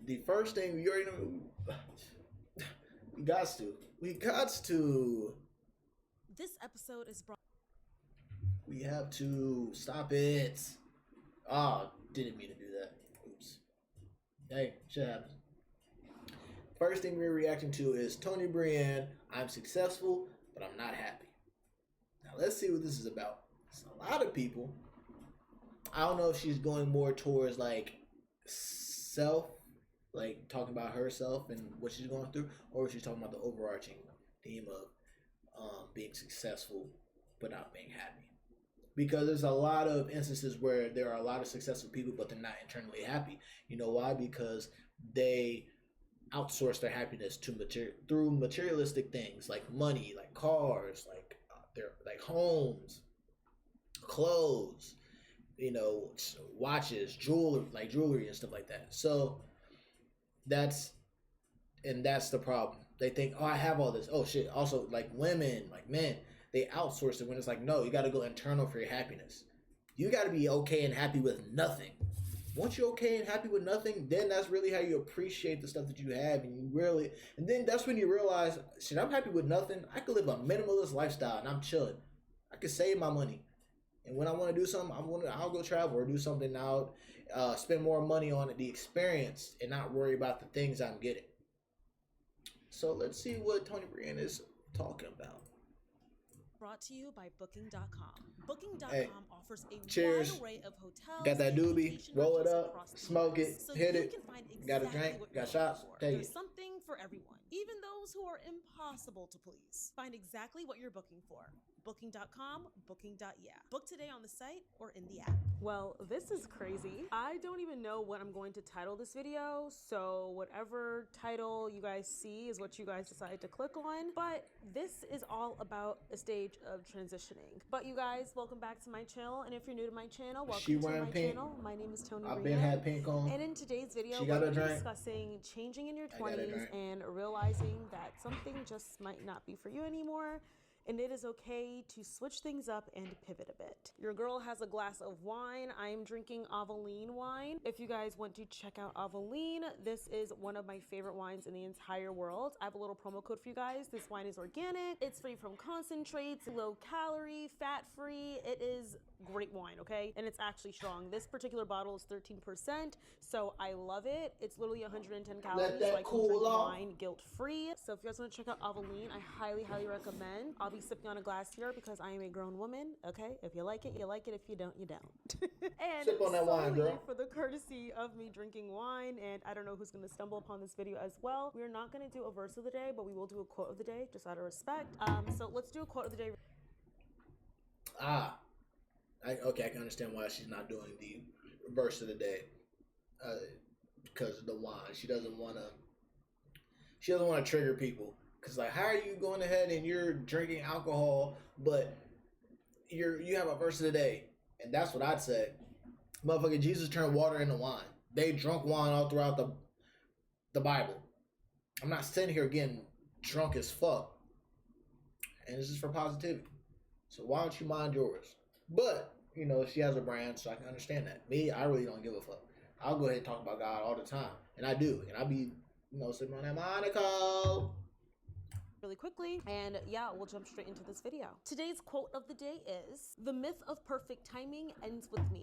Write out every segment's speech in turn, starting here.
the first thing you already know, we got to. This episode is brought. We have to stop it. Didn't mean to do that. Oops. Hey, shit happens. First thing we're reacting to is Tony Brienne. I'm successful, but I'm not happy. Now let's see what this is about. It's a lot of people. I don't know if she's going more towards like self, like talking about herself and what she's going through, or if she's talking about the overarching theme of being successful but not being happy. Because there's a lot of instances where there are a lot of successful people, but they're not internally happy. You know why? Because they outsource their happiness to through materialistic things like money, like cars, like their like homes, clothes, watches, jewelry and stuff like that. So that's the problem. They think, oh, I have all this. Oh shit. Also, like women, like men, they outsource it when it's like, no, you got to go internal for your happiness. You got to be okay and happy with nothing. Once you're okay and happy with nothing, then that's really how you appreciate the stuff that you have, and then that's when you realize, shit, I'm happy with nothing. I could live a minimalist lifestyle and I'm chilling. I could save my money. And when I want to do something, I'll go travel or do something out, spend more money on the experience and not worry about the things I'm getting. So let's see what Tony Brienne is talking about. Brought to you by Booking.com. Booking.com offers a Cheers. wide array of hotels. Got that doobie, vacation roll it rentals up, across the smoke US. it, So hit you it, can find got a exactly drink, what got you're shots, looking for. take There's it. something for everyone, even those who are impossible to please. Find exactly what you're booking for. Booking.com, Booking.yeah. Book today on the site or in the app. Well, this is crazy. I don't even know what I'm going to title this video, so whatever title you guys see is what you guys decide to click on. But this is all about a stage of transitioning. But you guys, welcome back to my channel, and if you're new to my channel, welcome to my channel. My name is Tony I've Brienne. been had pink on. And in today's video, She we're got a going to be drink. discussing changing in your I got a 20s drink. and realizing that something just might not be for you anymore. And it is okay to switch things up and pivot a bit. Your girl has a glass of wine. I am drinking Aveline wine. If you guys want to check out Aveline, this is one of my favorite wines in the entire world. I have a little promo code for you guys. This wine is organic. It's free from concentrates, low calorie, fat free. It is great wine, okay? And it's actually strong. This particular bottle is 13%, so I love it. It's literally 110 calories, so I can drink wine guilt free. So if you guys want to check out Aveline, I highly recommend. I'll be sipping on a glass here because I am a grown woman, okay? If you like it, you like it. If you don't, you don't. And sip on that wine, girl. for the courtesy of me drinking wine, and I don't know who's going to stumble upon this video as well, we're not going to do a verse of the day, but we will do a quote of the day, just out of respect. So let's do a quote of the day. Okay, I can understand why she's not doing the verse of the day, because of the wine. She doesn't want to trigger people. Because like, how are you going ahead and you're drinking alcohol, but you have a verse of the day? And that's what I'd say. Motherfucker, Jesus turned water into wine. They drunk wine all throughout the Bible. I'm not sitting here getting drunk as fuck. And this is for positivity. So why don't you mind yours? But, she has a brand, so I can understand that. Me, I really don't give a fuck. I'll go ahead and talk about God all the time. And I do. And I be, sipping on that Monaco. Really quickly, and yeah, we'll jump straight into this video. Today's quote of the day is, "The myth of perfect timing ends with me.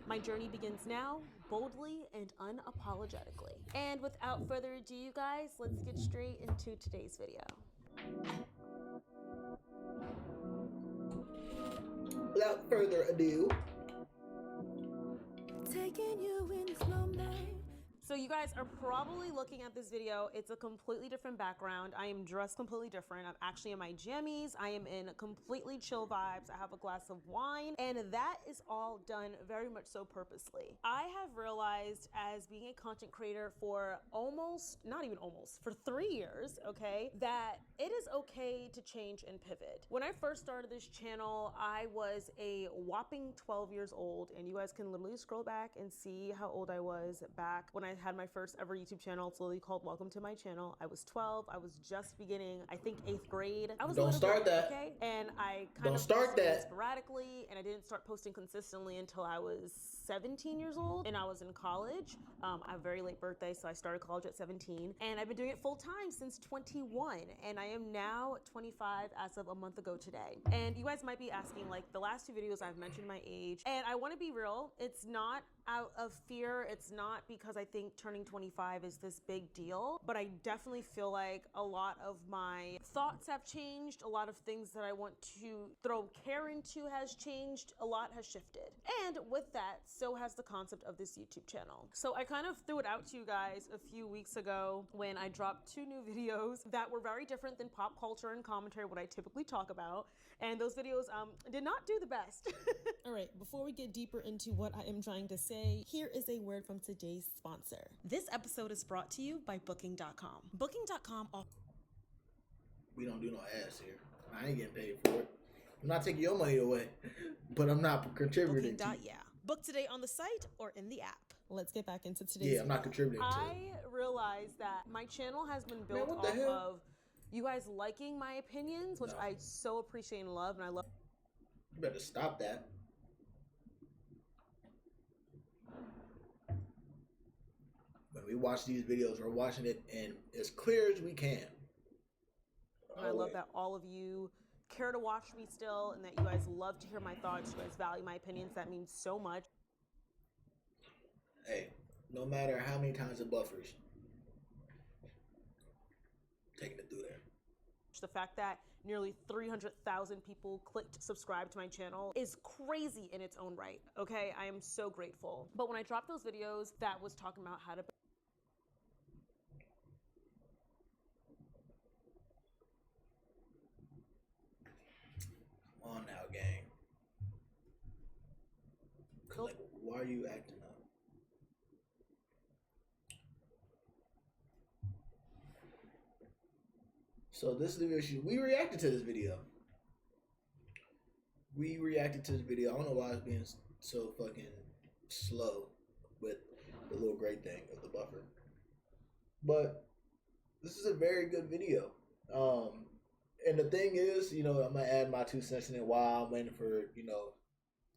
My journey begins now, boldly and unapologetically." And without further ado, you guys, let's get straight into today's video. Without further ado, taking you in slow motion. So you guys are probably looking at this video. It's a completely different background. I am dressed completely different. I'm actually in my jammies. I am in completely chill vibes. I have a glass of wine, and that is all done very much so purposely. I have realized, as being a content creator for for 3 years, okay, that it is okay to change and pivot. When I first started this channel, I was a whopping 12 years old, and you guys can literally scroll back and see how old I was back when I had my first ever YouTube channel. It's literally called Welcome to My Channel. I was 12. I was just beginning, I think, 8th grade. I was Don't start that. Okay, and I kind Don't of start posted that sporadically, and I didn't start posting consistently until I was 17 years old and I was in college. I have a very late birthday, so I started college at 17, and I've been doing it full time since 21, and I am now 25 as of a month ago today. And you guys might be asking, like, the last two videos I've mentioned my age, and I want to be real, it's not out of fear, it's not because I think turning 25 is this big deal, but I definitely feel like a lot of my thoughts have changed, a lot of things that I want to throw care into has changed, a lot has shifted. And with that, so has the concept of this YouTube channel. So I kind of threw it out to you guys a few weeks ago when I dropped 2 new videos that were very different than pop culture and commentary, what I typically talk about. And those videos did not do the best. All right, before we get deeper into what I am trying to say, here is a word from today's sponsor. This episode is brought to you by Booking.com. Booking.com. We don't do no ads here. I ain't getting paid for it. I'm not taking your money away, but I'm not contributing to it. Yeah. Book today on the site or in the app. Let's get back into today's Yeah, I'm not contributing to it. I realized that my channel has been built off of you guys liking my opinions, which I so appreciate and love, and I love. You better stop that. When we watch these videos, we're watching it and as clear as we can. And I love that all of you care to watch me still, and that you guys love to hear my thoughts. You guys value my opinions. That means so much. Hey, no matter how many times it buffers, taking it through there. The fact that nearly 300,000 people clicked subscribe to my channel is crazy in its own right, okay? I am so grateful. But when I dropped those videos that was talking about how to... Come on now, gang. Like, why are you acting up? So this is the issue. We reacted to this video. I don't know why it's being so fucking slow with the little gray thing of the buffer. But this is a very good video. And the thing is, I'm gonna add my 2 cents in it while I'm waiting for,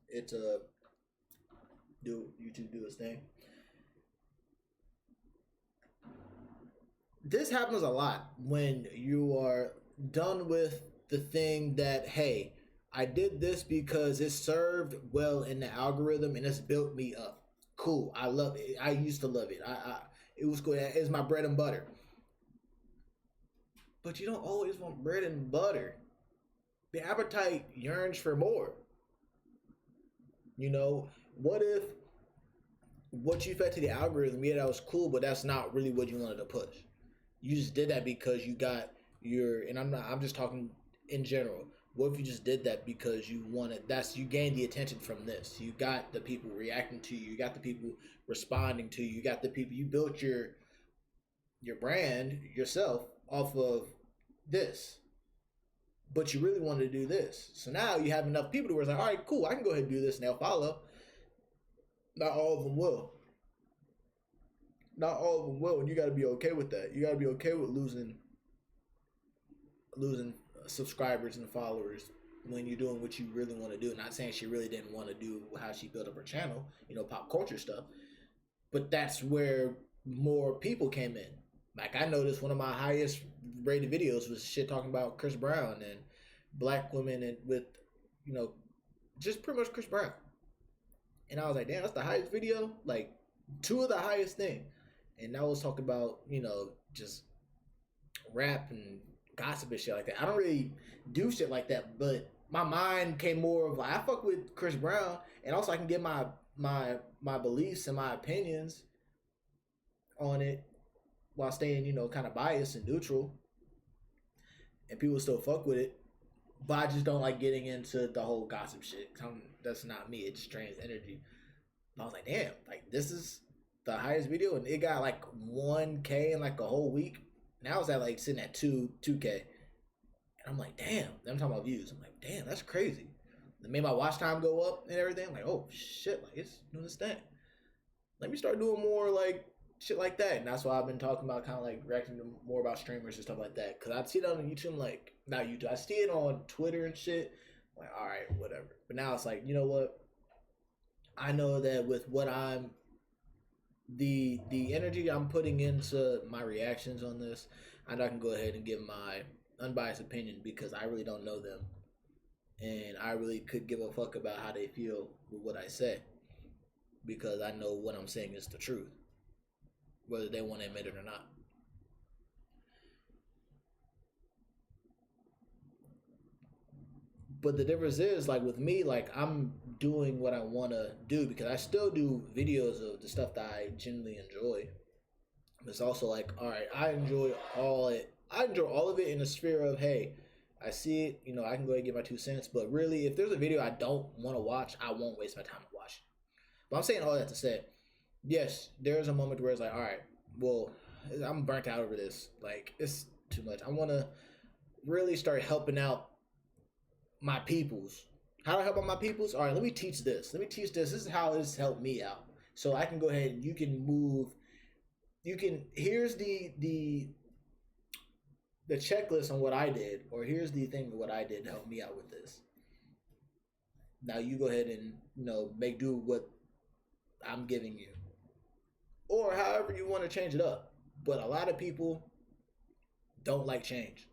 it to YouTube do its thing. This happens a lot when you are done with the thing that, hey, I did this because it served well in the algorithm and it's built me up. Cool. I love it. I used to love it. It was good. It's my bread and butter. But you don't always want bread and butter. The appetite yearns for more. What if what you fed to the algorithm, yeah, that was cool, but that's not really what you wanted to push. You just did that because you got I'm just talking in general. What if you just did that because you gained the attention from this? You got the people reacting to you. You got the people responding to you. You got the people, you built your brand yourself off of this. But you really wanted to do this. So now you have enough people where it's like, all right, cool, I can go ahead and do this and they'll follow. Not all of them will. And you got to be okay with that. You got to be okay with losing subscribers and followers when you're doing what you really want to do. Not saying she really didn't want to do how she built up her channel, pop culture stuff. But that's where more people came in. Like, I noticed one of my highest rated videos was shit talking about Chris Brown and black women and with, just pretty much Chris Brown. And I was like, damn, that's the highest video? Like, 2 of the highest thing. And I was talking about, just rap and gossip and shit like that. I don't really do shit like that, but my mind came more of like, I fuck with Chris Brown, and also I can get my beliefs and my opinions on it while staying, kind of biased and neutral. And people still fuck with it. But I just don't like getting into the whole gossip shit. That's not me. It just drains energy. But I was like, damn, like, this is the highest video, and it got like 1K in like a whole week. Now it's at like sitting at 2K. And I'm like, damn. I'm talking about views. I'm like, damn, that's crazy. It made my watch time go up and everything. I'm like, oh shit, like, it's doing this thing. Let me start doing more like shit like that. And that's why I've been talking about kind of like reacting to more about streamers and stuff like that. Cause I see it on YouTube, like, not YouTube, I see it on Twitter and shit. I'm like, all right, whatever. But now it's like, you know what? I know that with what the energy I'm putting into my reactions on this, I know I can go ahead and give my unbiased opinion because I really don't know them, and I really could give a fuck about how they feel with what I say because I know what I'm saying is the truth, whether they want to admit it or not. But the difference is, like with me, like I'm doing what I want to do because I still do videos of the stuff that I genuinely enjoy. It's also like, all right, I enjoy all it. I enjoy all of it in the sphere of, hey, I see it, I can go ahead and get my 2 cents. But really, if there's a video I don't want to watch, I won't waste my time to watch it. But I'm saying all that to say, yes, there's a moment where it's like, all right, well, I'm burnt out over this. Like, it's too much. I want to really start helping out my peoples. How do I help out my peoples? All right, let me teach this. Let me teach this. This is how this helped me out. So I can go ahead and you can move. You can. Here's the checklist on what I did, or here's the thing of what I did to help me out with this. Now you go ahead and make do what I'm giving you, or however you want to change it up. But a lot of people don't like change.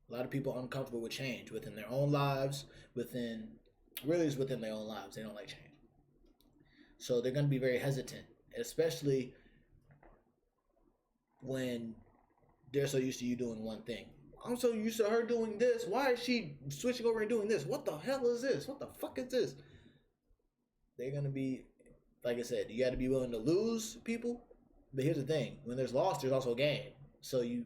A lot of people are uncomfortable with change within their own lives, within their own lives. They don't like change. So they're going to be very hesitant, especially when they're so used to you doing one thing. I'm so used to her doing this. Why is she switching over and doing this? What the hell is this? What the fuck is this? They're going to be, like I said, you got to be willing to lose people. But here's the thing. When there's loss, there's also gain. So you're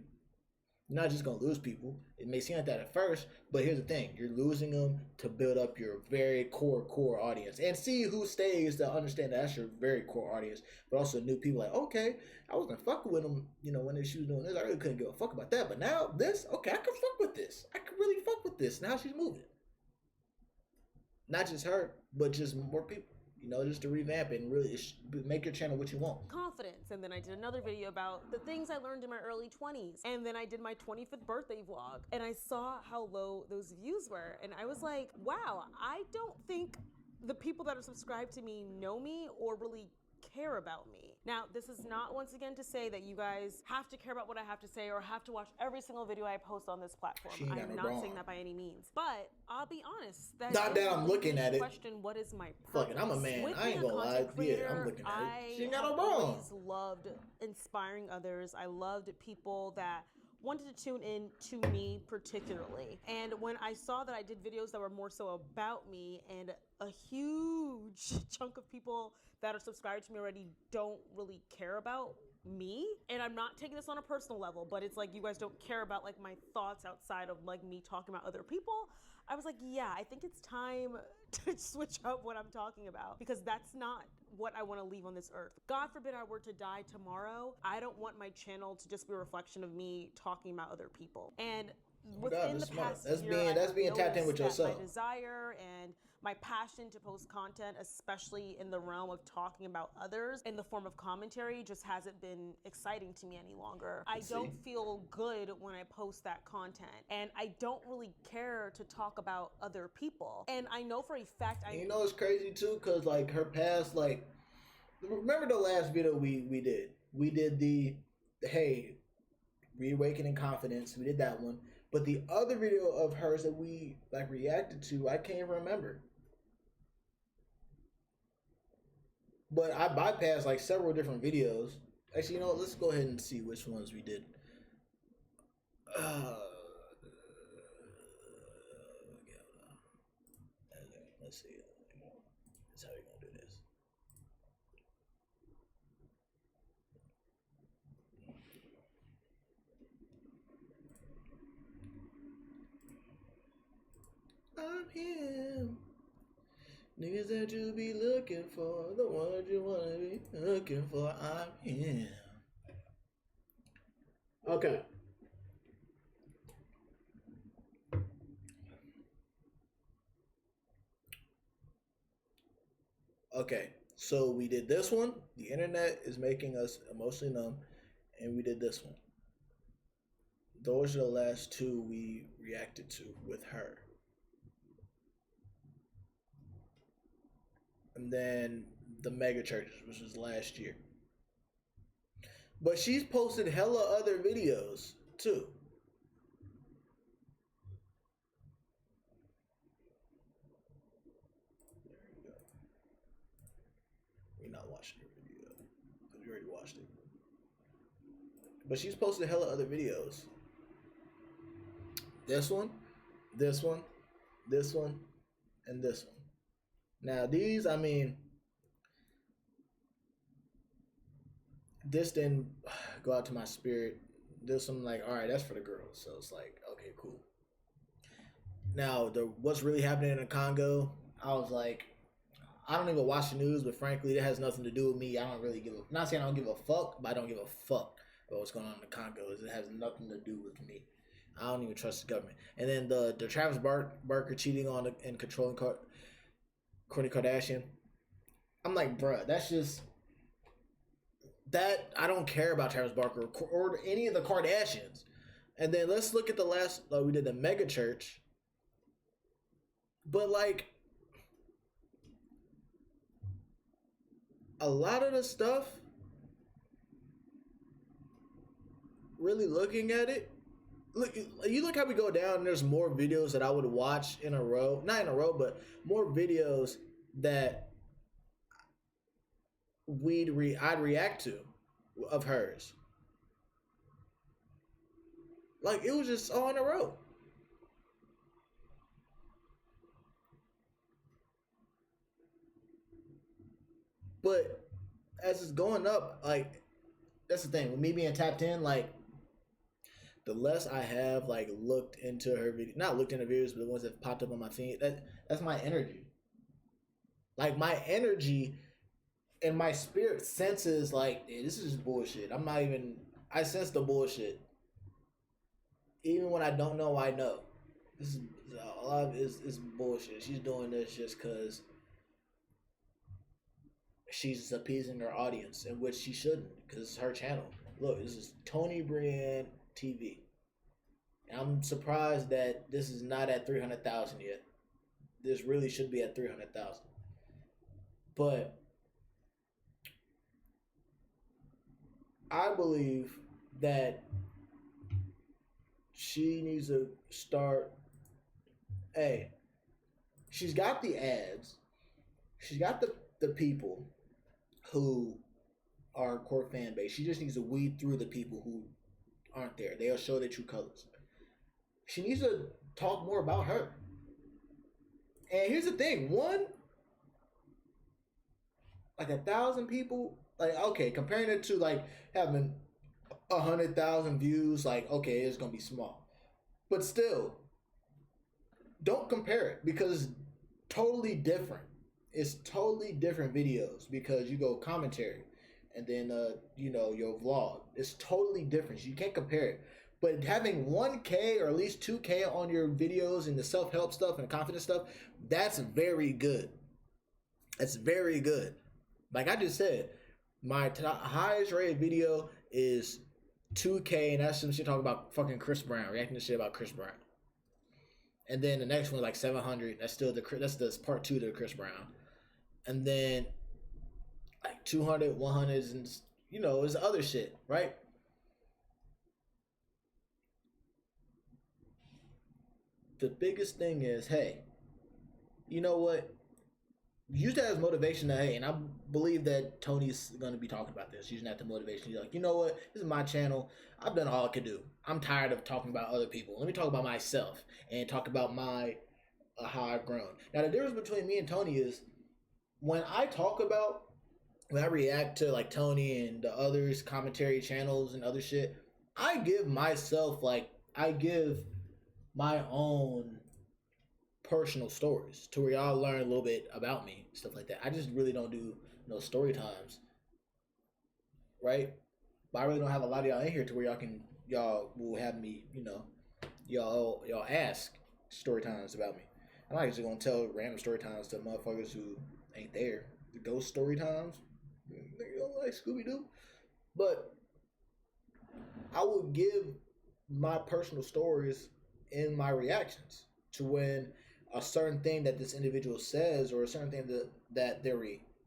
not just going to lose people. It may seem like that at first, but here's the thing. You're losing them to build up your very core audience and see who stays to understand that that's your very core audience, but also new people like, okay, I wasn't fucking with them, when she was doing this. I really couldn't give a fuck about that, but now this, okay, I can fuck with this. I can really fuck with this. Now she's moving. Not just her, but just more people. Just to revamp it and really make your channel what you want. Confidence. And then I did another video about the things I learned in my early 20s. And then I did my 25th birthday vlog. And I saw how low those views were. And I was like, wow, I don't think the people that are subscribed to me know me or really care about me. Now, this is not once again to say that you guys have to care about what I have to say or have to watch every single video I post on this platform. I'm not saying that by any means. But I'll be honest. Not that I'm looking at it. Question, what is my purpose? Fucking, I'm a man. I ain't gonna lie. Yeah, I'm looking at it. She ain't got no wrong. I always loved inspiring others. I loved people that wanted to tune in to me particularly. And when I saw that I did videos that were more so about me and a huge chunk of people that are subscribed to me already don't really care about me, and I'm not taking this on a personal level, but it's like you guys don't care about like my thoughts outside of like me talking about other people, I was like, yeah, I think it's time to switch up what I'm talking about because that's not what I want to leave on this earth. God forbid I were to die tomorrow, I don't want my channel to just be a reflection of me talking about other people. And within the past year, that's being tapped in with yourself. My desire and my passion to post content, especially in the realm of talking about others in the form of commentary, just hasn't been exciting to me any longer. I don't feel good when I post that content, and I don't really care to talk about other people. And I know for a fact, it's crazy too, cause like her past, like, remember the last video we did? We did the hey, reawakening confidence. We did that one. But the other video of hers that we like reacted to, I can't even remember. But I bypassed like several different videos. Actually, let's go ahead and see which ones we did. Let's see. That's how we're gonna do this. I'm him. Niggas that you be looking for, the ones you wanna be looking for, I'm him. Okay. Okay, so we did this one. The internet is making us emotionally numb, and we did this one. Those are the last two we reacted to with her. And then the mega churches, which was last year. But she's posted hella other videos too. There you go. We're not watching her video because we already watched it. But she's posted hella other videos. This one, this one, this one, and this one. Now these, I mean, this didn't go out to my spirit. This one, like, all right, that's for the girls. So it's like, okay, cool. Now, what's really happening in the Congo, I was like, I don't even watch the news, but frankly, that has nothing to do with me. I don't really give a, not saying I don't give a fuck, but I don't give a fuck about what's going on in the Congo. It has nothing to do with me. I don't even trust the government. And then the Travis Barker cheating on and controlling Kourtney Kardashian. I'm like, bruh, that's just, that, I don't care about Travis Barker or any of the Kardashians. And then let's look at the last, we did the mega church. But like, a lot of the stuff, really looking at it, look, you look how we go down and there's more videos that I would watch in a row. Not in a row, but more videos that I'd react to of hers. Like, it was just all in a row. But as it's going up, like, that's the thing with me being tapped in. Like, the less I have like looked into her video, not looked into videos, but the ones that popped up on my feed, that's my energy. Like, my energy and my spirit senses like, hey, this is just bullshit. I'm not even. I sense the bullshit. Even when I don't know, I know. This is a lot of is bullshit. She's doing this just because she's appeasing her audience, in which she shouldn't, because it's her channel. Look, this is Tony Brienne TV. And I'm surprised that this is not at 300,000 yet. This really should be at 300,000. But I believe that she needs to start. Hey, she's got the ads. She's got the people who are core fan base. She just needs to weed through the people who aren't there. They'll show their true colors. She needs to talk more about her. And here's the thing: like 1,000 people, like, okay, comparing it to like having 100,000 views, like, okay, it's gonna be small, but still, don't compare it, because it's totally different. It's totally different videos, because you go commentary and then your vlog. It's totally different. You can't compare it. But having 1K or at least 2K on your videos and the self-help stuff and confidence stuff, that's very good. That's very good. Like I just said, my highest rated video is 2K, and that's some shit talking about fucking Chris Brown, reacting to shit about Chris Brown. And then the next one like 700. That's still that's the part 2 to Chris Brown. And then like 200, 100s, and it's other shit, right? The biggest thing is, hey, you know what? Use that as motivation to, hey, and I believe that Tony's going to be talking about this, using that to motivation. He's like, you know what? This is my channel. I've done all I could do. I'm tired of talking about other people. Let me talk about myself and talk about my how I've grown. Now, the difference between me and Tony is when I react to like Tony and the others, commentary channels and other shit, I give my own personal stories to where y'all learn a little bit about me, stuff like that. I just really don't do story times, right? But I really don't have a lot of y'all in here to where y'all will have me, y'all ask story times about me. I'm not just gonna tell random story times to motherfuckers who ain't there. The ghost story times, like Scooby Doo. But I would give my personal stories in my reactions to when a certain thing that this individual says, or a certain thing that they're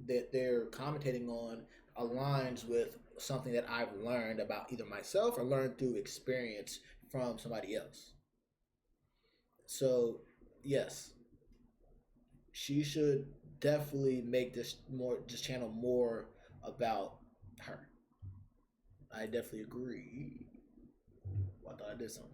that they're commentating on aligns with something that I've learned about either myself or learned through experience from somebody else. So, yes, she should definitely make this channel more about her. I definitely agree. Well, I thought I did something.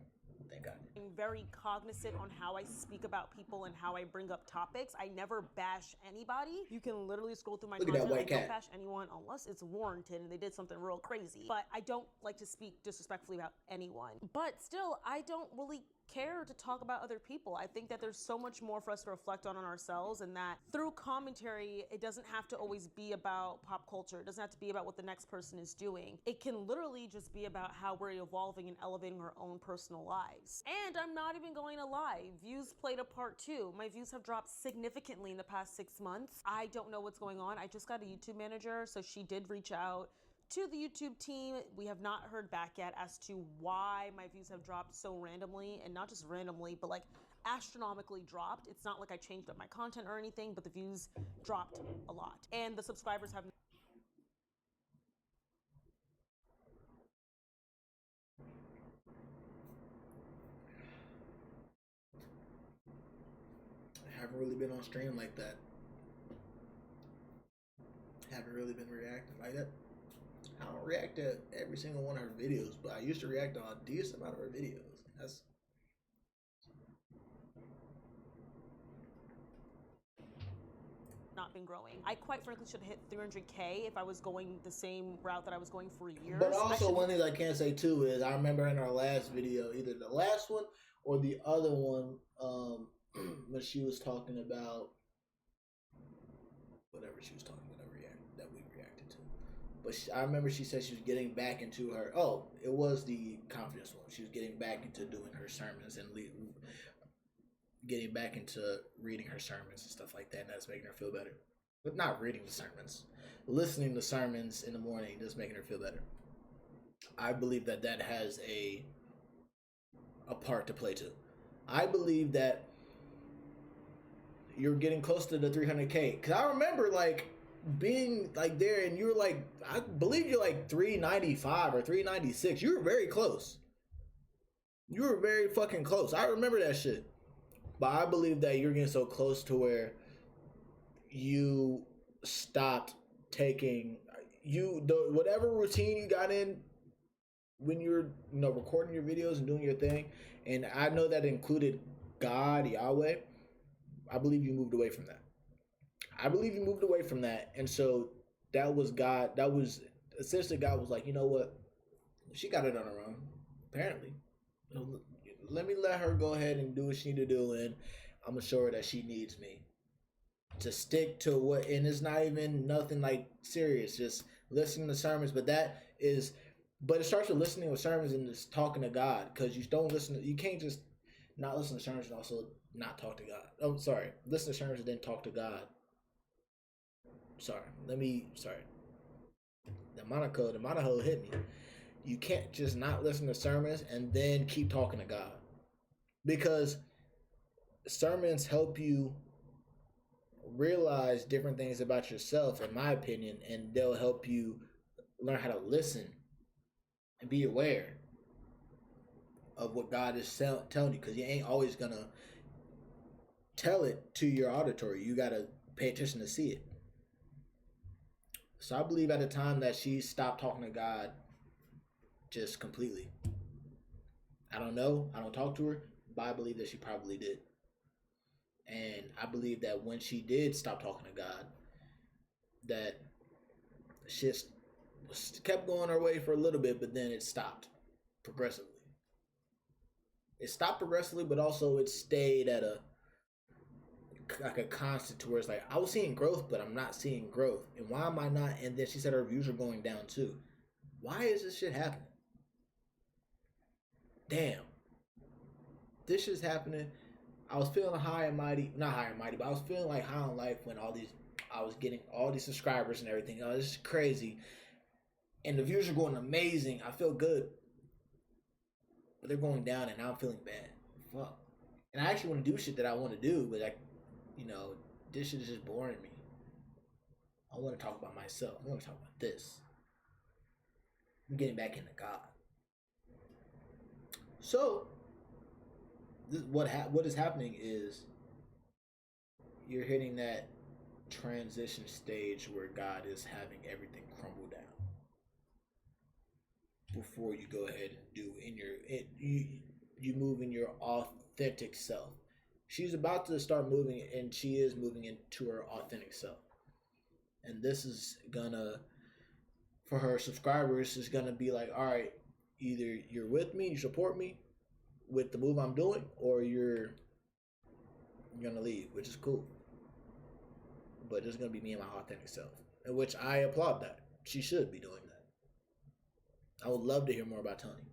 Thank God. I'm very cognizant on how I speak about people and how I bring up topics. I never bash anybody. You can literally scroll through my Look at that content. white I don't cat. bash anyone unless it's warranted and they did something real crazy. But I don't like to speak disrespectfully about anyone. But still, I don't really care to talk about other people. I think that there's so much more for us to reflect on ourselves, and that through commentary, it doesn't have to always be about pop culture. It doesn't have to be about what the next person is doing. It can literally just be about how we're evolving and elevating our own personal lives. And I'm not even going to lie, views played a part too. My views have dropped significantly in the past 6 months. I don't know what's going on. I just got a YouTube manager, so she did reach out to the YouTube team. We have not heard back yet as to why my views have dropped so randomly, and not just randomly, but like astronomically dropped. It's not like I changed up my content or anything, but the views dropped a lot. And the subscribers have I haven't really been on stream like that. Haven't really been reacting like that. I don't react to every single one of her videos, but I used to react to a decent amount of her videos. That's not been growing. I quite frankly should have hit 300K if I was going the same route that I was going for years. But also, one thing I can say too is I remember in our last video, either the last one or the other one, when she was talking about whatever she was talking about that we reacted to. But I remember she said she was getting back into her. Oh, it was the confidence one. She was getting back into doing her sermons and getting back into reading her sermons and stuff like that, and that's making her feel better. But not reading the sermons, listening to sermons in the morning, just making her feel better. I believe that that has a part to play too. I believe that you're getting close to the 300K, because I remember like being like there, and you were like, I believe you're like 395 or 396. You were very close. You were very fucking close. I remember that shit. But I believe that you're getting so close to where you stopped taking whatever routine you got in when you're recording your videos and doing your thing, and I know that included God, Yahweh. I believe you moved away from that. I believe you moved away from that, and so that was God. That was essentially God was like, you know what? She got it on her own, apparently. Let me let her go ahead and do what she need to do, and I'm gonna show her that she needs me to stick to what. And it's not even nothing like serious, just listening to sermons. But it starts with listening to sermons and just talking to God, because you can't just not listen to sermons and also not talk to God. Oh, sorry, listen to sermons and then talk to God. Sorry. The Monaco hit me. You can't just not listen to sermons and then keep talking to God, because sermons help you realize different things about yourself, in my opinion, and they'll help you learn how to listen and be aware of what God is telling you, because you ain't always gonna tell it to your auditory. You gotta pay attention to see it. So I believe at the time that she stopped talking to God just completely. I don't know. I don't talk to her, but I believe that she probably did. And I believe that when she did stop talking to God, that shit kept going her way for a little bit, but then it stopped progressively. It stopped progressively, but also it stayed at a constant, to where it's like I was seeing growth, but I'm not seeing growth. And why am I not? And then she said her views are going down too. Why is this shit happening? Damn. This shit's happening. I was feeling high and mighty, not high and mighty, but I was feeling like high on life when I was getting all these subscribers and everything. Oh, this is crazy. And the views are going amazing. I feel good. But they're going down, and now I'm feeling bad. Fuck. And I actually want to do shit that I want to do, but this shit is just boring me. I want to talk about myself. I want to talk about this. I'm getting back into God. So, what is happening is you're hitting that transition stage where God is having everything crumble down before you go ahead and do you move in your authentic self. She's about to start moving, and she is moving into her authentic self. And this is gonna, for her subscribers, is gonna be like, all right, either you're with me, you support me with the move I'm doing, or you're gonna leave, which is cool. But it's gonna be me and my authentic self, in which I applaud that. She should be doing that. I would love to hear more about Tony.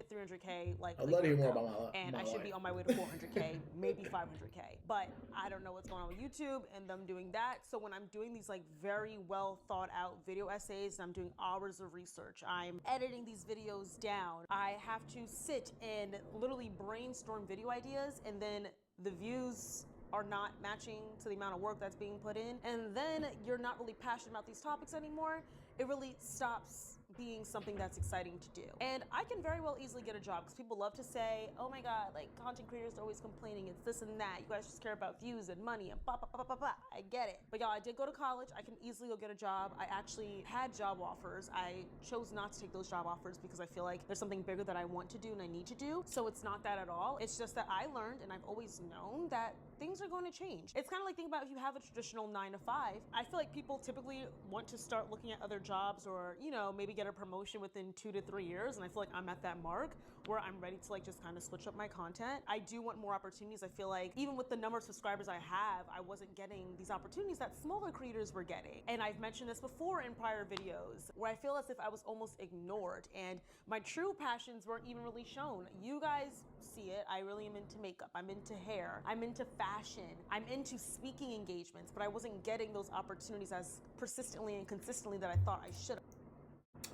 300K, like I'd love to hear more about my and my I should life. be on my way to 400K, maybe 500K. But I don't know what's going on with YouTube and them doing that. So when I'm doing these like very well thought out video essays, and I'm doing hours of research, I'm editing these videos down, I have to sit and literally brainstorm video ideas, and then the views are not matching to the amount of work that's being put in, and then you're not really passionate about these topics anymore. It really stops being something that's exciting to do. And I can very well easily get a job, because people love to say, oh my God, like content creators are always complaining, it's this and that, you guys just care about views and money and blah, blah, blah, blah, blah. I get it. But y'all, I did go to college. I can easily go get a job. I actually had job offers. I chose not to take those job offers because I feel like there's something bigger that I want to do and I need to do. So it's not that at all. It's just that I learned, and I've always known, that things are going to change. It's kind of like, think about if you have a traditional 9 to 5. I feel like people typically want to start looking at other jobs, or, you know, maybe get a promotion within 2 to 3 years. And I feel like I'm at that mark where I'm ready to like just kind of switch up my content. I do want more opportunities. I feel like even with the number of subscribers I have, I wasn't getting these opportunities that smaller creators were getting. And I've mentioned this before in prior videos, where I feel as if I was almost ignored and my true passions weren't even really shown. You guys see it. I really am into makeup. I'm into hair. I'm into fashion. I'm into speaking engagements, but I wasn't getting those opportunities as persistently and consistently that I thought I should have.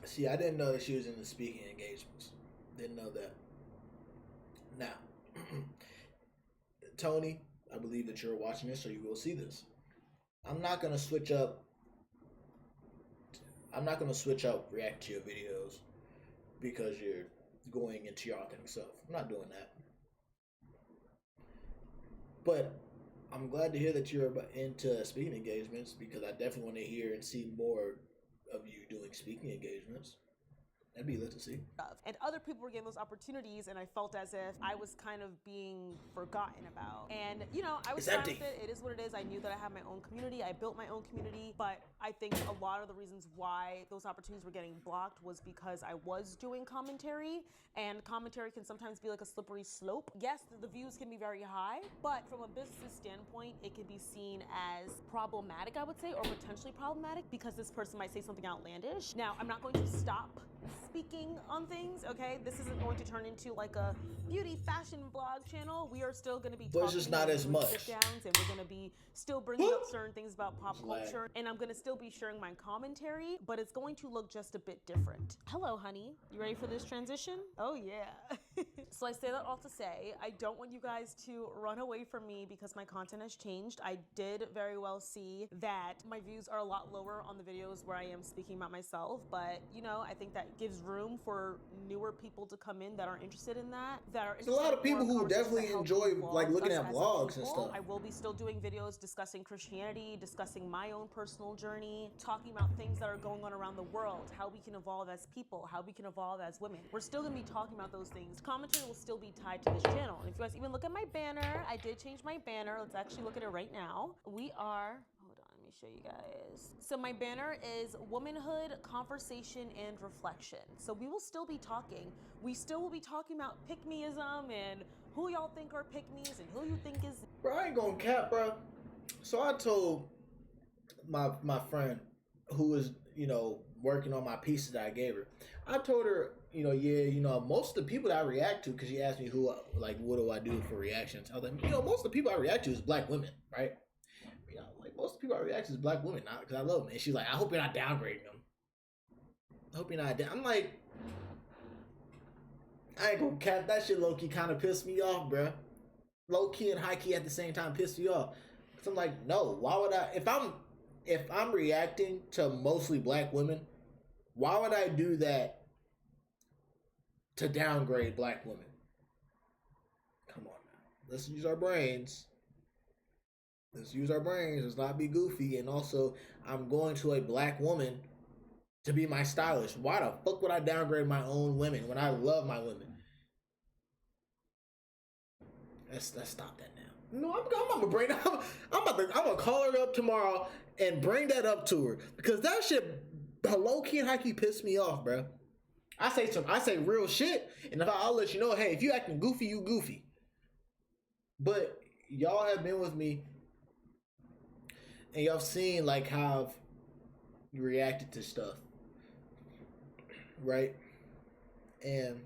See, I didn't know that she was in the speaking engagements. Didn't know that. Now, Tony, I believe that you're watching this, so you will see this. I'm not gonna switch up react to your videos because you're going into your authentic self. I'm not doing that. But I'm glad to hear that you're into speaking engagements, because I definitely want to hear and see more of you doing speaking engagements. That'd be lit to see. And other people were getting those opportunities, and I felt as if I was kind of being forgotten about. And, you know, I was fine with it. It is what it is. I knew that I had my own community. I built my own community. But I think a lot of the reasons why those opportunities were getting blocked was because I was doing commentary, and commentary can sometimes be like a slippery slope. Yes, the views can be very high, but from a business standpoint, it can be seen as problematic, I would say, or potentially problematic, because this person might say something outlandish. Now, I'm not going to stop speaking on things, okay? This isn't going to turn into like a beauty fashion blog channel. We are still going to be talking, it's just not as much sit-downs, and we're going to be still bringing up certain things about pop culture, and I'm going to still be sharing my commentary, but it's going to look just a bit different. Hello, honey. You ready for this transition? Oh, yeah. So I say that all to say, I don't want you guys to run away from me because my content has changed. I did very well see that my views are a lot lower on the videos where I am speaking about myself, but, you know, I think that gives room for newer people to come in that are interested in that. There's a lot of people who definitely enjoy like looking at vlogs and stuff. I will be still doing videos discussing Christianity, discussing my own personal journey, talking about things that are going on around the world, how we can evolve as people, how we can evolve as women. We're still gonna be talking about those things. Commentary will still be tied to this channel. And if you guys even look at my banner, I did change my banner. Let's actually look at it right now. We are, hold on, let me show you guys. So my banner is womanhood, conversation, and reflection. So we will still be talking. We still will be talking about pick-meism and who y'all think are pick-me's and who you think is. Bro, I ain't gonna cap, bro. So I told my friend who was, you know, working on my pieces that I gave her. I told her, you know, yeah, you know, most of the people that I react to, because she asked me who, like, what do I do for reactions? I was like, you know, most of the people I react to is black women, right? You know, like, most of the people I react to is black women, not because I love them. And she's like, I hope you're not downgrading them. I hope you're not. I'm like, I ain't gonna cap. That shit low key kind of pissed me off, bro. Low key and high key at the same time pissed me off. Cause I'm like, no, why would I? If I'm if I'm reacting to mostly black women, why would I do that to downgrade black women? Come on now. Let's use our brains. Let's use our brains. Let's not be goofy. And also, I'm going to a black woman to be my stylist. Why the fuck would I downgrade my own women when I love my women? Let's stop that now. No, I'm gonna bring. I'm gonna call her up tomorrow and bring that up to her because that shit, low key and high key, pissed me off, bro. I say real shit, and I'll let you know. Hey, if you acting goofy, you goofy. But y'all have been with me, and y'all seen like how I've reacted to stuff, right? And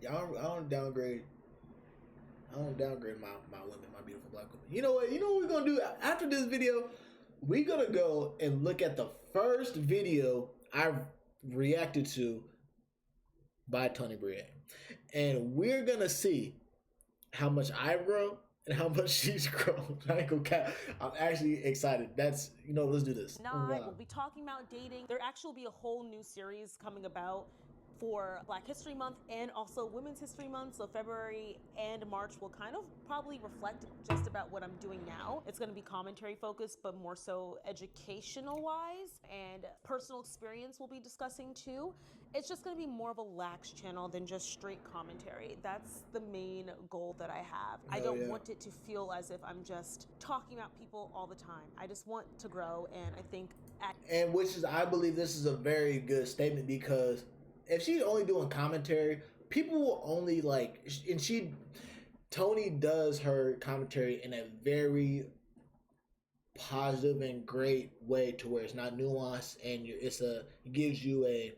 I don't downgrade my women, my beautiful black women. You know what we're gonna do after this video? We're gonna go and look at the first video I reacted to by Tony Briere, and we're gonna see how much I've grown and how much she's grown. I ain't gonna cap. I'm actually excited. Let's do this. We'll be talking about dating. There actually will be a whole new series coming about for Black History Month and also Women's History Month. So February and March will kind of probably reflect just about what I'm doing now. It's going to be commentary focused, but more so educational wise, and personal experience we'll be discussing too. It's just going to be more of a lax channel than just straight commentary. That's the main goal that I have. I don't want it to feel as if I'm just talking about people all the time. I just want to grow, and I think I believe this is a very good statement, because if she's only doing commentary, people will only Tony does her commentary in a very positive and great way to where it's not nuanced, and it gives you a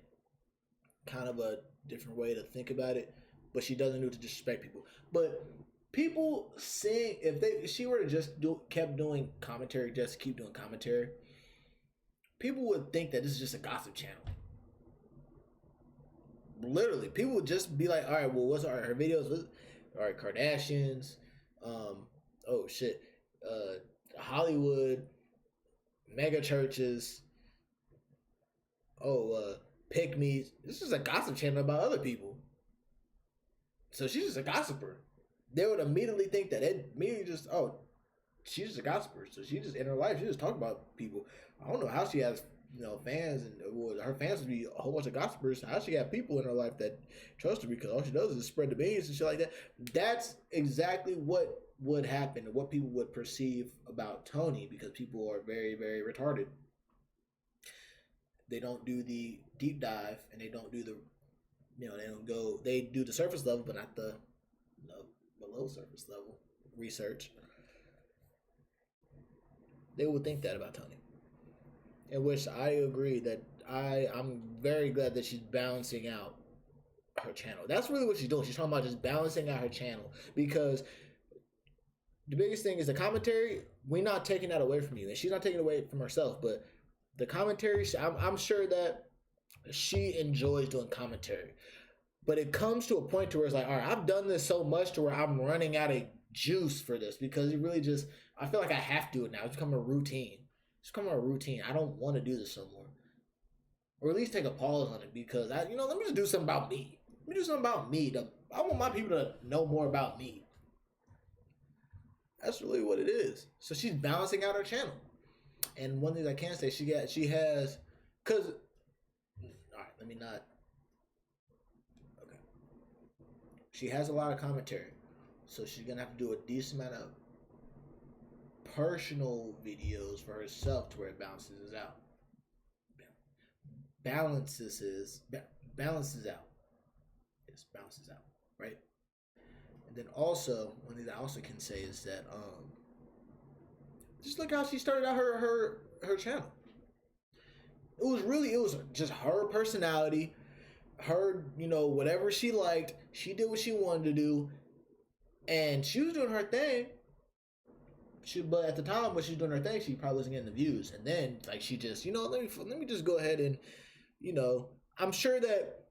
kind of a different way to think about it, but she doesn't do it to disrespect people. But people saying, if she were to just kept doing commentary, just keep doing commentary, people would think that this is just a gossip channel. Literally, people would just be like, all right, well, what's her videos? All right, Kardashians, Hollywood, mega churches, pick me. This is a gossip channel about other people. So she's just a gossiper. They would immediately think that she's just a gossiper. So she just, in her life, she just talk about people. I don't know how she has fans, and her fans would be a whole bunch of gossipers. How she got people in her life that trust her, because all she does is spread the beans and shit like that. That's exactly what would happen, and what people would perceive about Tony, because people are very, very retarded. They don't do the deep dive, and they don't do they do the surface level, but not the below surface level research. They would think that about Tony. In which I agree that I'm very glad that she's balancing out her channel. That's really what she's doing. She's talking about just balancing out her channel, because the biggest thing is the commentary. We're not taking that away from you, and she's not taking it away from herself. But the commentary, I'm sure that she enjoys doing commentary. But it comes to a point to where it's like, all right, I've done this so much to where I'm running out of juice for this, because it really just, I feel like I have to do it now. It's become a routine. I don't want to do this no more. Or at least take a pause on it, because let me just do something about me. I want my people to know more about me. That's really what it is. So she's balancing out her channel. And one thing I can say, she has, because, all right, let me not. Okay. She has a lot of commentary. So she's going to have to do a decent amount of personal videos for herself to where it balances out. Balances out. Yes, balances out, right? And then also, one thing that I also can say is that just look how she started out her channel. It was just her personality, her, whatever she liked, she did what she wanted to do, and she was doing her thing. But at the time when she was doing her thing, she probably wasn't getting the views. And then, she just, let me just go ahead and, I'm sure that,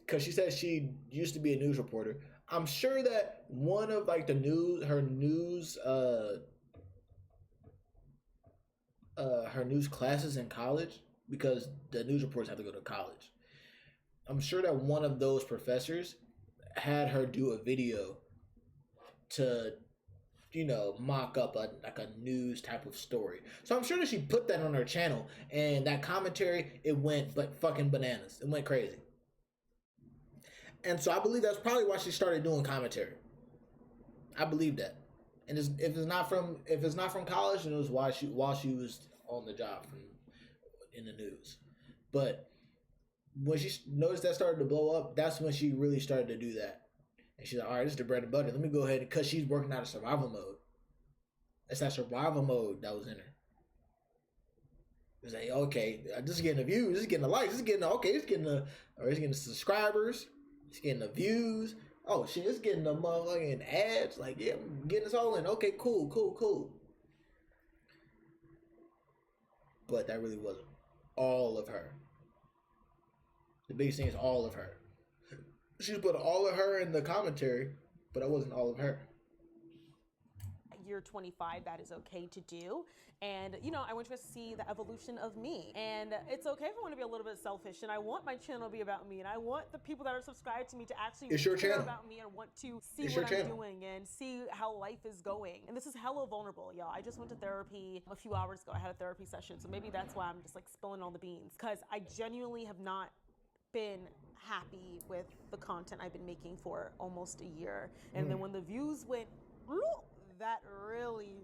because she said she used to be a news reporter, I'm sure that one of, her news, her news classes in college because the news reporters have to go to college. I'm sure that one of those professors had her do a video to, mock up a news type of story. So I'm sure that she put that on her channel, and that commentary, it went fucking bananas. It went crazy. And so I believe that's probably why she started doing commentary. I believe that. And if it's not from college, then it was while she was on the job in the news. But when she noticed that started to blow up, that's when she really started to do that. And she's like, all right, this is the bread and butter. Let me go ahead, because she's working out of survival mode. It's that survival mode that was in her. It's like, okay, this is getting the views, this is getting the likes, it's getting the subscribers, it's getting the views. Oh shit, it's getting the motherfucking ads. Like, yeah, I'm getting this all in. Okay, cool. But that really wasn't all of her. The biggest thing is all of her. She put all of her in the commentary, but that wasn't all of her. You're 25, that is okay to do. And, I want you guys to see the evolution of me. And it's okay if I want to be a little bit selfish, and I want my channel to be about me, and I want the people that are subscribed to me to actually care about me and want to see what I'm doing and see how life is going. And this is hella vulnerable, y'all. I just went to therapy a few hours ago. I had a therapy session, so maybe that's why I'm just like spilling all the beans, because I genuinely have not been happy with the content I've been making for almost a year. And then when the views went, that really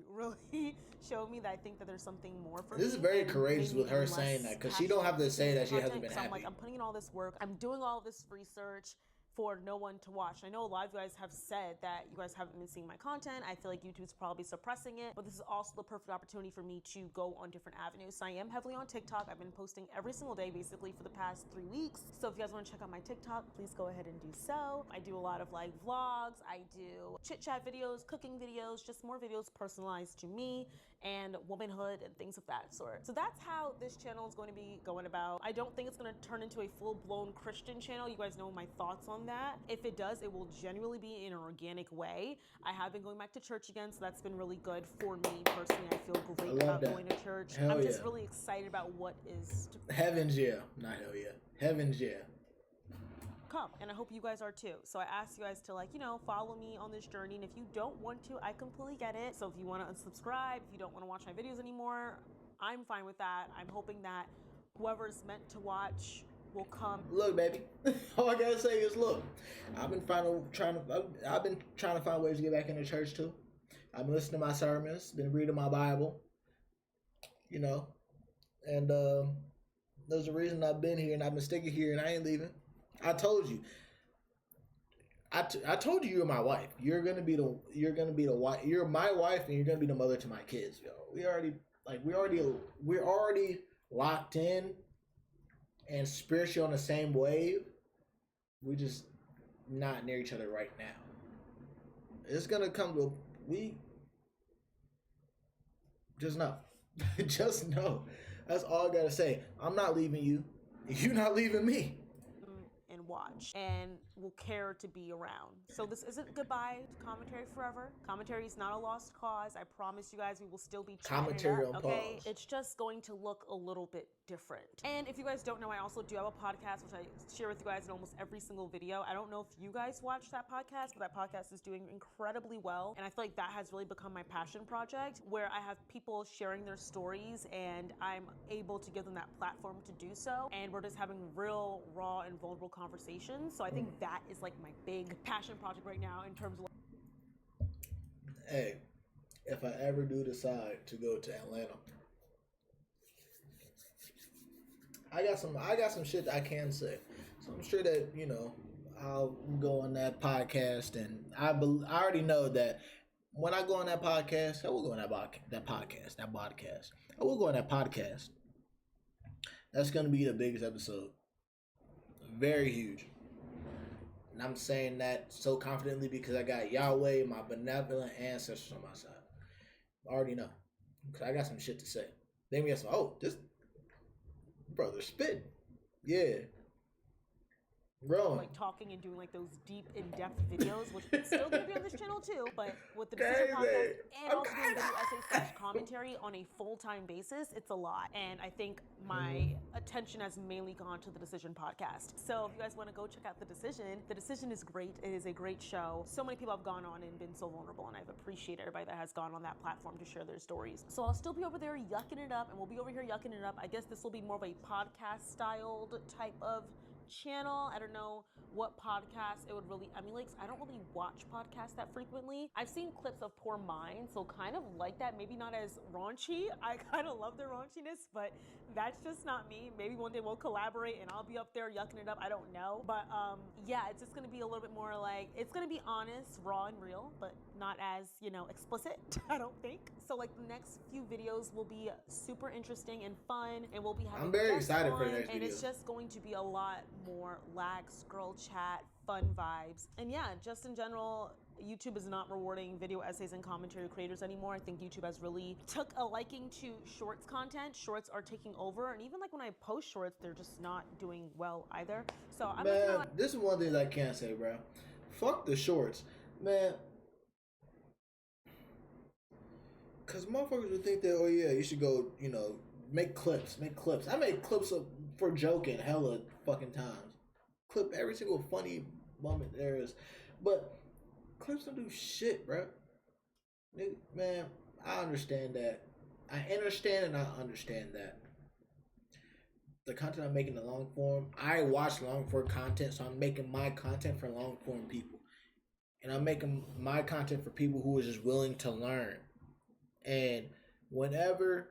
showed me that I think that there's something more for me. This is very courageous with her saying that, because she don't have to say that she hasn't been happy. I'm putting in all this work. I'm doing all this research for no one to watch. I know a lot of you guys have said that you guys haven't been seeing my content. I feel like YouTube's probably suppressing it, but this is also the perfect opportunity for me to go on different avenues. So I am heavily on TikTok. I've been posting every single day, basically, for the past 3 weeks. So if you guys want to check out my TikTok, please go ahead and do so. I do a lot of like vlogs. I do chit chat videos, cooking videos, just more videos personalized to me and womanhood and things of that sort. So that's how this channel is going to be going about. I don't think it's going to turn into a full-blown Christian channel. You guys know my thoughts on that. If it does, it will genuinely be in an organic way. I have been going back to church again, so that's been really good for me personally. I feel great about going to church. I'm just really excited about what is to Heaven's not hell yeah. Heaven's come, and I hope you guys are too. So I ask you guys to follow me on this journey, and if you don't want to, I completely get it. So if you want to unsubscribe, if you don't want to watch my videos anymore, I'm fine with that. I'm hoping that whoever's meant to watch will come. Look, baby, all I gotta say is, look, I've been trying to find ways to get back into church too. I've been listening to my sermons, been reading my Bible, and there's a reason I've been here and I've been sticking here and I ain't leaving. I told you. I told you you're my wife. You're my wife, and you're gonna be the mother to my kids, yo. We're already locked in and spiritually on the same wave. We just not near each other right now. It's gonna come to just know. Just know. That's all I gotta say. I'm not leaving you. You're not leaving me. And watch and will care to be around. So this isn't goodbye to commentary forever. Commentary is not a lost cause. I promise you guys we will still be commentary on okay? pause. It's just going to look a little bit different. And if you guys don't know, I also do have a podcast which I share with you guys in almost every single video. I don't know if you guys watch that podcast, but that podcast is doing incredibly well. And I feel like that has really become my passion project, where I have people sharing their stories and I'm able to give them that platform to do so. And we're just having real, raw, and vulnerable conversations. So I think that is like my big passion project right now in terms of Hey, if I ever do decide to go to Atlanta, I got some shit that I can say. So I'm sure that, I'll go on that podcast, and I already know that when I go on that podcast, I will go on that podcast. I will go on that podcast. That's going to be the biggest episode. Very huge. And I'm saying that so confidently because I got Yahweh, my benevolent ancestors on my side. I already know. Because I got some shit to say. Then we have some, this brother spitting. Yeah. Bro. like talking and doing like those deep, in-depth videos, which it's still gonna be on this channel too. But with the Decision podcast and also doing video essay / commentary on a full-time basis, it's a lot. And I think my attention has mainly gone to the Decision podcast. So if you guys want to go check out the Decision is great. It is a great show. So many people have gone on and been so vulnerable, and I've appreciated everybody that has gone on that platform to share their stories. So I'll still be over there yucking it up, and we'll be over here yucking it up. I guess this will be more of a podcast-styled type of channel. I don't know what podcast it would really emulate. I don't really watch podcasts that frequently. I've seen clips of Poor Minds, so kind of like that. Maybe not as raunchy. I kind of love their raunchiness, but that's just not me. Maybe one day we'll collaborate and I'll be up there yucking it up. I don't know. But yeah, it's just gonna be a little bit more like, it's gonna be honest, raw, and real, but not as, explicit, I don't think. So like the next few videos will be super interesting and fun, and we'll be having I'm very excited for the next and video. it's just going to be a lot more lax girl chat, fun vibes. And yeah, just in general, YouTube is not rewarding video essays and commentary creators anymore. I think YouTube has really took a liking to shorts content. Shorts are taking over, and even like when I post shorts, they're just not doing well either. So I'm this is one thing I can't say, bro. Fuck the shorts, man. Cause motherfuckers would think that, oh yeah, you should go, make clips. I make clips for joking hella fucking times. Clip every single funny moment there is, but clips don't do shit, bro. Man, I understand that. I understand that. The content I'm making in long form, I watch long form content, so I'm making my content for long form people, and I'm making my content for people who are just willing to learn. And whenever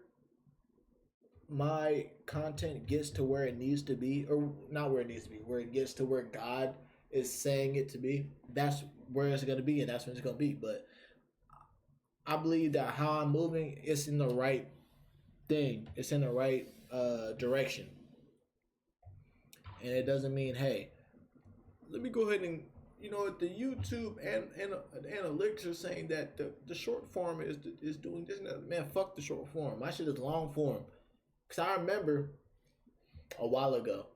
my content gets to where it needs to be, or not where it needs to be, where it gets to where God is saying it to be, that's where it's going to be, and that's when it's going to be. But I believe that how I'm moving, it's in the right thing. It's in the right direction. And it doesn't mean, hey, let me go ahead and, the YouTube and analytics are saying that the short form is doing this and that. Man, fuck the short form. My shit is long form. Because I remember a while ago,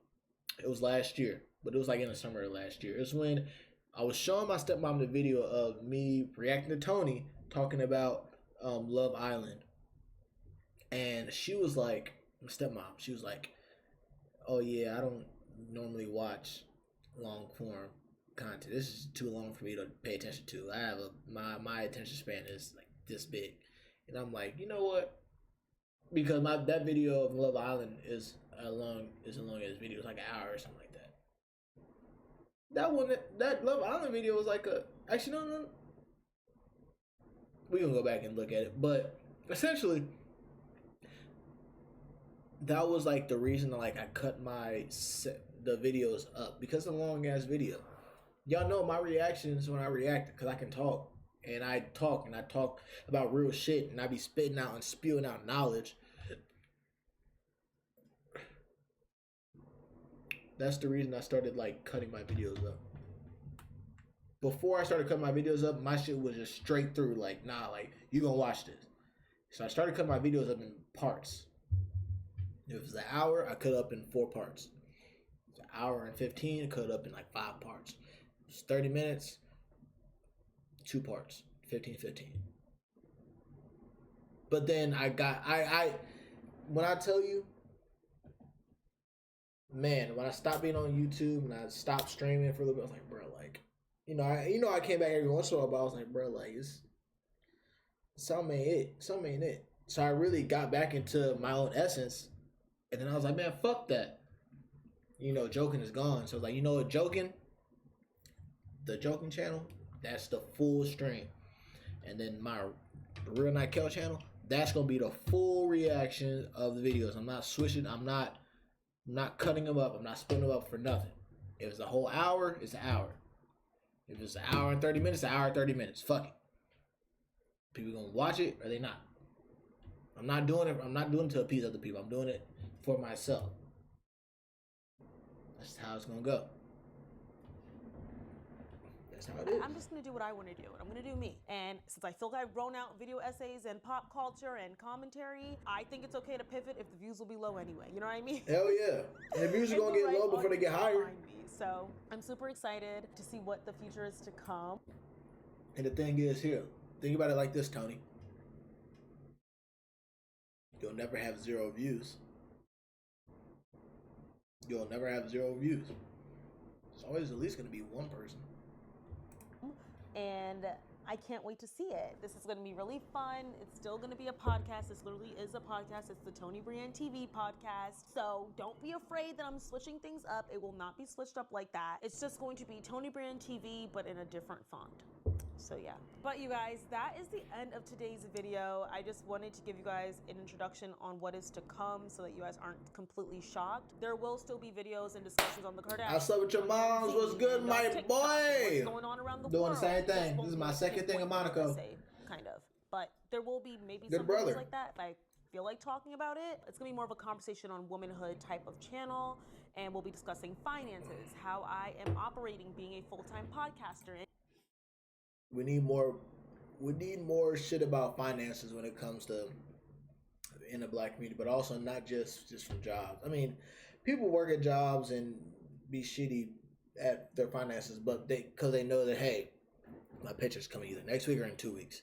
it was last year, but it was like in the summer of last year. It was when I was showing my stepmom the video of me reacting to Tony talking about Love Island. And she was like, my stepmom, she was like, oh yeah, I don't normally watch long form content. This is too long for me to pay attention to. I have my attention span is like this big. And I'm like, you know what? Because that video of Love Island is as long as video. It's like an hour or something like that. That Love Island video was like actually no. We gonna go back and look at it, but essentially, that was like the reason that I cut the videos up, because it's a long ass video. Y'all know my reactions when I react, because I can talk. And I talk about real shit, and I be spitting out and spewing out knowledge. That's the reason I started cutting my videos up. Before I started cutting my videos up, my shit was just straight through, you gonna watch this. So I started cutting my videos up in parts. If it was an hour, I cut up in 4 parts. If it was an hour and 15, I cut up in 5 parts. If it was 30 minutes, 2 parts, 15. But then when I tell you, man, when I stopped being on YouTube and I stopped streaming for a little bit, I was like, bro, I came back every once in a while, but I was like, bro, something ain't it. So I really got back into my own essence, and then I was like, man, fuck that. Joking is gone. So I was like, you know what, the joking channel, that's the full stream. And then my real Nykel channel, that's gonna be the full reaction of the videos. I'm not switching. I'm not cutting them up. I'm not splitting them up for nothing. If it's a whole hour, it's an hour. If it's an hour and 30 minutes, an hour and 30 minutes. Fuck it. People gonna watch it or they not. I'm not doing it to appease other people. I'm doing it for myself. That's how it's gonna go. That's how it is. I'm just gonna do what I want to do, and I'm gonna do me. And since I feel like I've grown out video essays and pop culture and commentary, I think it's okay to pivot if the views will be low anyway. You know what I mean? Hell yeah. And the views are gonna get low before they get higher. So I'm super excited to see what the future is to come. And the thing is here, think about it like this, Tony. You'll never have 0 views. You'll never have 0 views. It's always at least going to be one person. And I can't wait to see it. This is going to be really fun. It's still going to be a podcast. This literally is a podcast. It's the Tony Brienne TV podcast. So don't be afraid that I'm switching things up. It will not be switched up like that. It's just going to be Tony Brienne TV, but in a different font. So yeah. But you guys, that is the end of today's video. I just wanted to give you guys an introduction on what is to come so that you guys aren't completely shocked. There will still be videos and discussions on the Kardashians. I slept with your moms. What's good, my boy? What's going on around the world. Doing the same thing. This is my second thing in Monaco. Kind of. But there will be maybe good some brother. things like that if I feel like talking about it. It's gonna be more of a conversation on womanhood type of channel, and we'll be discussing finances, how I am operating being a full-time podcaster. We need more shit about finances when it comes to in the black community, but also not just from jobs. I mean, people work at jobs and be shitty at their finances, but because they know that, hey, my paycheck's coming either next week or in 2 weeks.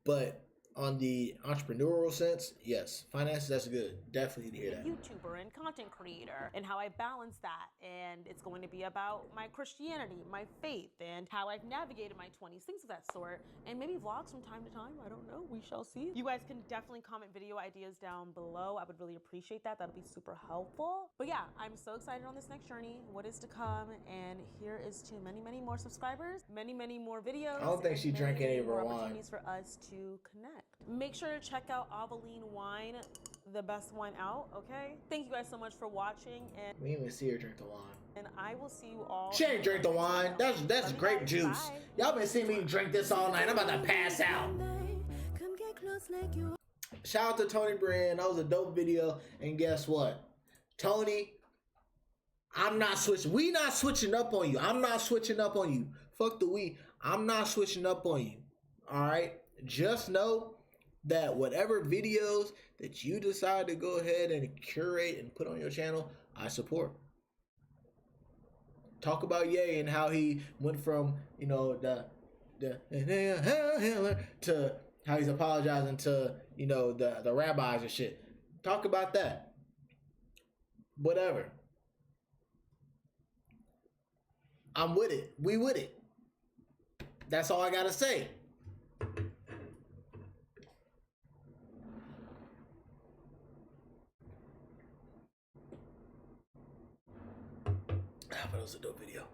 But on the entrepreneurial sense, yes, finances, that's good. Definitely need to hear that. YouTuber and content creator, and how I balance that. And it's going to be about my Christianity, my faith, and how I've navigated my 20s, things of that sort. And maybe vlogs from time to time. I don't know. We shall see. You guys can definitely comment video ideas down below. I would really appreciate that. That'll be super helpful. But yeah, I'm so excited on this next journey, what is to come. And here is to many, many more subscribers, many, many more videos. I don't think she drank any of her wine. Opportunities for us to connect. Make sure to check out Aveline Wine, the best wine out, okay? Thank you guys so much for watching, and we didn't even see her drink the wine. And I will see you all. She ain't drink the wine. That's grape juice. Y'all been seeing me drink this all night. I'm about to pass out. Shout out to Tony Brienne. That was a dope video. And guess what? Tony, I'm not switching. We not switching up on you. I'm not switching up on you. Fuck the we. I'm not switching up on you. All right? Just know that whatever videos that you decide to go ahead and curate and put on your channel, I support. Talk about Ye and how he went from, you know, the to how he's apologizing to, you know, the rabbis and shit. Talk about that. Whatever. I'm with it. We with it. That's all I gotta say. But it was a dope video.